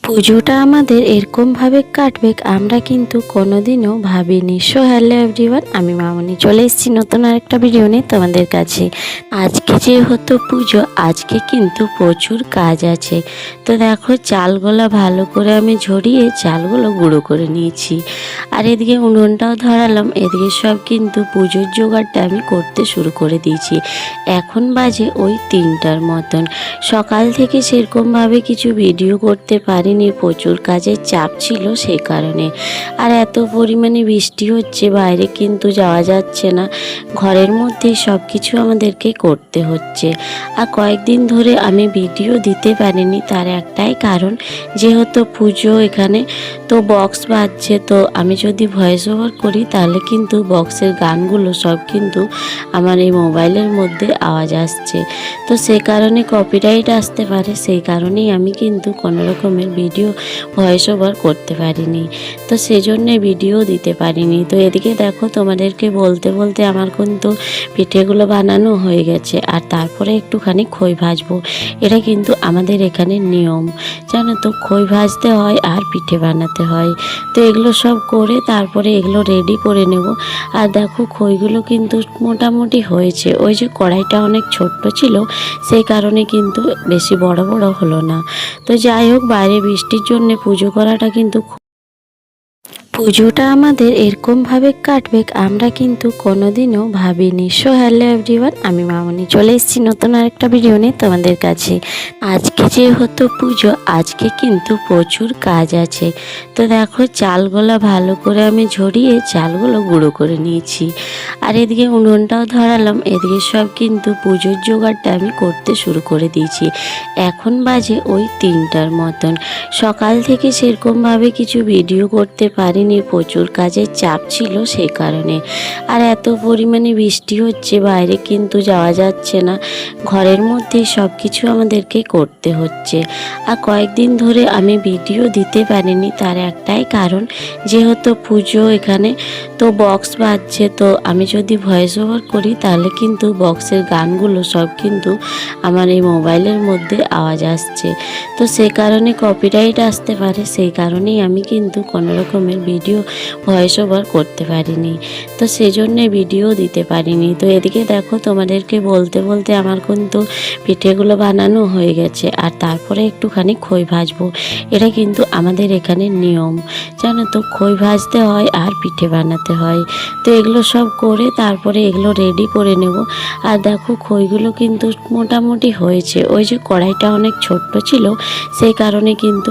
পুজোটা আমাদের এরকমভাবে কাটবে আমরা কিন্তু কোনোদিনও ভাবিনি। সো হ্যালো এভরিওয়ান, আমি মামনি চলে এসেছি নতুন আরেকটা ভিডিও নিয়ে তোমাদের কাছে। আজকে যেহেতু পুজো, আজকে কিন্তু প্রচুর কাজ আছে। তো দেখো, চালগুলো ভালো করে আমি ঝরিয়ে চালগুলো গুঁড়ো করে নিয়েছি। আর এদিকে উনুনটাও ধরালাম, এদিকে সব কিন্তু পুজোর জোগাড়টা আমি করতে শুরু করে দিয়েছি। এখন বাজে ওই 3টার মতন। সকাল থেকে সেরকমভাবে কিছু ভিডিও করতে পারিনি, প্রচুর কাজের চাপ ছিল সেই কারণে। আর এত পরিমাণে বৃষ্টি হচ্ছে, বাইরে কিন্তু যাওয়া যাচ্ছে না, ঘরের মধ্যেই সব কিছু আমাদেরকে করতে হচ্ছে। আর কয়েকদিন ধরে আমি ভিডিও দিতে পারিনি, তার একটাই কারণ, যেহেতু পুজো এখানে তো বক্স বাজছে, তো আমি যদি ভয়েস ওভার করি তাহলে কিন্তু বক্সের গানগুলো সব কিন্তু আমার এই মোবাইলের মধ্যে আওয়াজ আসছে। তো সে কারণে কপিরাইট আসতে পারে, সেই কারণেই আমি কিন্তু কোনো রকমের ভিডিও ভয়েস ওভার করতে পারিনি, তো সেজন্যে ভিডিও দিতে পারিনি। তো এদিকে দেখো, তোমাদেরকে বলতে বলতে আমার কিন্তু পিঠেগুলো বানানো হয়ে গেছে। আর তারপরে একটুখানি খই ভাজবো, এটা কিন্তু আমাদের এখানে নিয়ম, জানো তো, খই ভাজতে হয় আর পিঠে বানাতে হয়। তো এগুলো সব করে তারপরে এগুলো রেডি করে নেব। আর দেখো, খইগুলো কিন্তু মোটামুটি হয়েছে, ওই যে কড়াইটা অনেক ছোট্ট ছিল সেই কারণে কিন্তু বেশি বড় বড় হলো না। তো যাই হোক, বাইরে বৃষ্টির জন্য পুজো করাটা কিন্তু পুজোটা আমাদের এরকমভাবে কাটবে আমরা কিন্তু কোনোদিনও ভাবিনি। সো হ্যালো এভরিওয়ান, আমি মামনি চলে এসেছি নতুন আরেকটা ভিডিও নিয়ে তোমাদের কাছে। আজকে যেহেতু পুজো, আজকে কিন্তু প্রচুর কাজ আছে। তো দেখো, চালগুলো ভালো করে আমি ঝরিয়ে চালগুলো গুঁড়ো করে নিয়েছি। আর এদিকে উনুনটাও ধরালাম, এদিকে সব কিন্তু পুজোর জোগাড়টা আমি করতে শুরু করে দিয়েছি। এখন বাজে ওই 3টার মতন। সকাল থেকে সেরকমভাবে কিছু ভিডিও করতে পারিনি, প্রচুর কাজের চাপ ছিল সেই কারণে। আর এত পরিমাণে বৃষ্টি হচ্ছে, বাইরে কিন্তু যাওয়া যাচ্ছে না, ঘরের মধ্যেই সব কিছু আমাদেরকে করতে হচ্ছে। আর কয়েকদিন ধরে আমি ভিডিও দিতে পারিনি, তার একটাই কারণ, যেহেতু পুজো এখানে তো বক্স বাজছে, তো আমি যদি ভয়েস ওভার করি তাহলে কিন্তু বক্সের গানগুলো সব কিন্তু আমার এই মোবাইলের মধ্যে আওয়াজ আসছে। তো সে কারণে কপিরাইট আসতে পারে, সেই কারণেই আমি কিন্তু কোনো রকমের ভিডিও ভয়েস ওভার করতে পারিনি, তো সেজন্যে ভিডিও দিতে পারিনি। তো এদিকে দেখো, তোমাদেরকে বলতে বলতে আমার কিন্তু পিঠেগুলো বানানো হয়ে গেছে। আর তারপরে একটুখানি খই ভাজবো, এটা কিন্তু আমাদের এখানে নিয়ম, জানো তো, খই ভাজতে হয় আর পিঠে বানাতে হয়। তো এগুলো সব করে তারপরে এগুলো রেডি করে নেব। আর দেখো, খইগুলো কিন্তু মোটামুটি হয়েছে, ওই যে কড়াইটা অনেক ছোট্ট ছিল সেই কারণে কিন্তু